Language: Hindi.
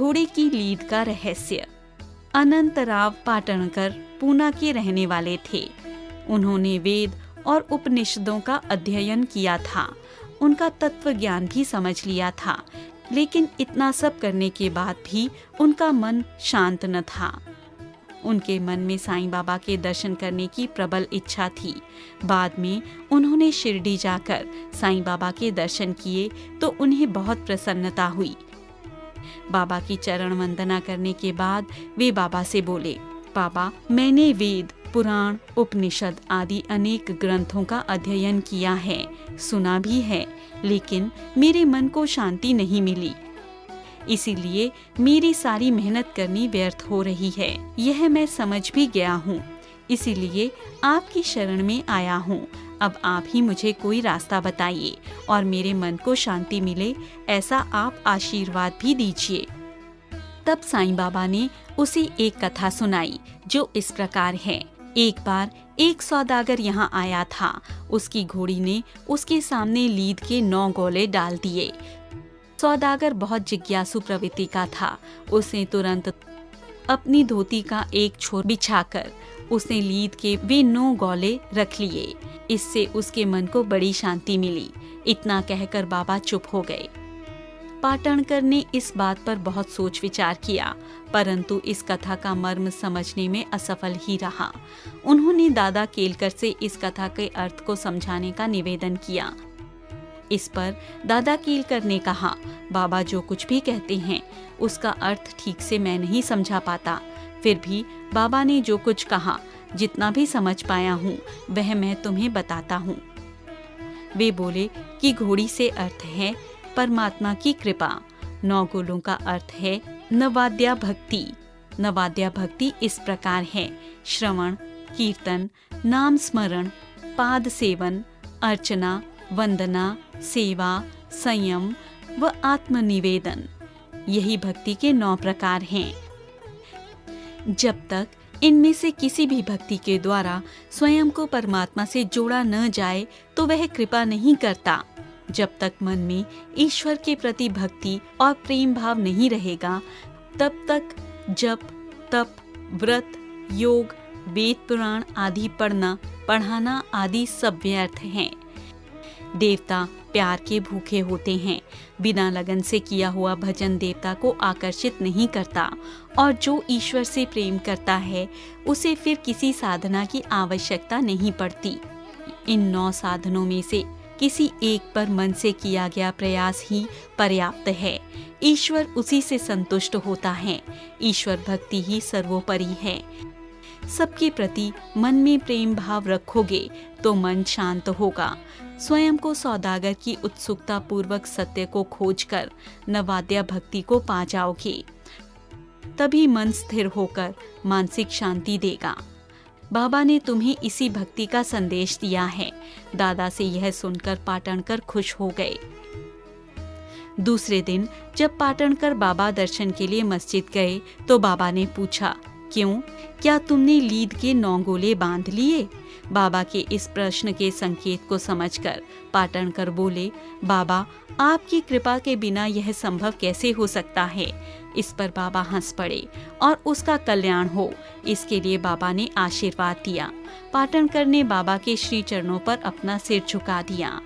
घोड़े की लीद का रहस्य। अनंतराव पाटणकर पूना के रहने वाले थे। उन्होंने वेद और उपनिषदों का अध्ययन किया था, उनका तत्व ज्ञान भी समझ लिया था, लेकिन इतना सब करने के बाद भी उनका मन शांत न था। उनके मन में साईं बाबा के दर्शन करने की प्रबल इच्छा थी। बाद में उन्होंने शिरडी जाकर साईं बाबा के दर्शन किए तो उन्हें बहुत प्रसन्नता हुई। बाबा की चरण वंदना करने के बाद वे बाबा से बोले, बाबा, मैंने वेद, पुराण, उपनिषद आदि अनेक ग्रंथों का अध्ययन किया है, सुना भी है, लेकिन मेरे मन को शांति नहीं मिली। इसीलिए मेरी सारी मेहनत करनी व्यर्थ हो रही है। यह मैं समझ भी गया हूँ, इसीलिए आपकी शरण में आया हूँ। अब आप ही मुझे कोई रास्ता बताइए और मेरे मन को शांति मिले, ऐसा आप आशीर्वाद भी दीजिए। तब साईं बाबा ने उसे एक कथा सुनाई जो इस प्रकार है। एक बार एक सौदागर यहाँ आया था। उसकी घोड़ी ने उसके सामने लीद के 9 गोले डाल दिए। सौदागर बहुत जिज्ञासु प्रवृत्ति का था। उसने तुरंत अपनी धोती का एक छोर बिछाकर उसने लीद के वे 9 गोले रख लिए। इससे उसके मन को बड़ी शांति मिली। इतना कहकर बाबा चुप हो गए। पाटणकर ने इस बात पर बहुत सोच विचार किया, परंतु इस कथा का मर्म समझने में असफल ही रहा। उन्होंने दादा केलकर से इस कथा के अर्थ को समझाने का निवेदन किया। इस पर दादा केलकर ने कहा, बाबा जो कुछ भी कहते हैं उसका अर्थ ठीक से मैं नहीं समझा पाता। फिर भी बाबा ने जो कुछ कहा, जितना भी समझ पाया हूँ वह मैं तुम्हें बताता हूँ। वे बोले कि घोड़ी से अर्थ है परमात्मा की कृपा। 9 गोलों का अर्थ है नवाद्या भक्ति। नवाद्या भक्ति इस प्रकार है: श्रवण, कीर्तन, नाम स्मरण, पाद सेवन, अर्चना, वंदना, सेवा, संयम व आत्मनिवेदन। यही भक्ति के 9 प्रकार हैं। जब तक इनमें से किसी भी भक्ति के द्वारा स्वयं को परमात्मा से जोड़ा न जाए तो वह कृपा नहीं करता। जब तक मन में ईश्वर के प्रति भक्ति और प्रेम भाव नहीं रहेगा, तब तक जप, तप, व्रत, योग, वेद पुराण आदि पढ़ना, पढ़ाना आदि सब व्यर्थ हैं। देवता प्यार के भूखे होते हैं। बिना लगन से किया हुआ भजन देवता को आकर्षित नहीं करता, और जो ईश्वर से प्रेम करता है उसे फिर किसी साधना की आवश्यकता नहीं पड़ती। इन 9 साधनों में से किसी एक पर मन से किया गया प्रयास ही पर्याप्त है। ईश्वर उसी से संतुष्ट होता है। ईश्वर भक्ति ही सर्वोपरि है। सबके प्रति मन में प्रेम भाव रखोगे तो मन शांत होगा। स्वयं को सौदागर की उत्सुकता पूर्वक सत्य को खोजकर नवाद्या भक्ति को पा जाओगे। तभी मन स्थिर होकर मानसिक शांति देगा। बाबा ने तुम्हें इसी भक्ति का संदेश दिया है। दादा से यह सुनकर पाटणकर खुश हो गए। दूसरे दिन जब पाटणकर बाबा दर्शन के लिए मस्जिद गए तो बाबा ने पूछा, क्यों, क्या तुमने लीद के 9 गोले बांध लिए? बाबा के इस प्रश्न के संकेत को समझकर पाटणकर बोले, बाबा, आपकी कृपा के बिना यह संभव कैसे हो सकता है? इस पर बाबा हंस पड़े और उसका कल्याण हो, इसके लिए बाबा ने आशीर्वाद दिया। पाटणकर ने बाबा के श्री चरणों पर अपना सिर झुका दिया।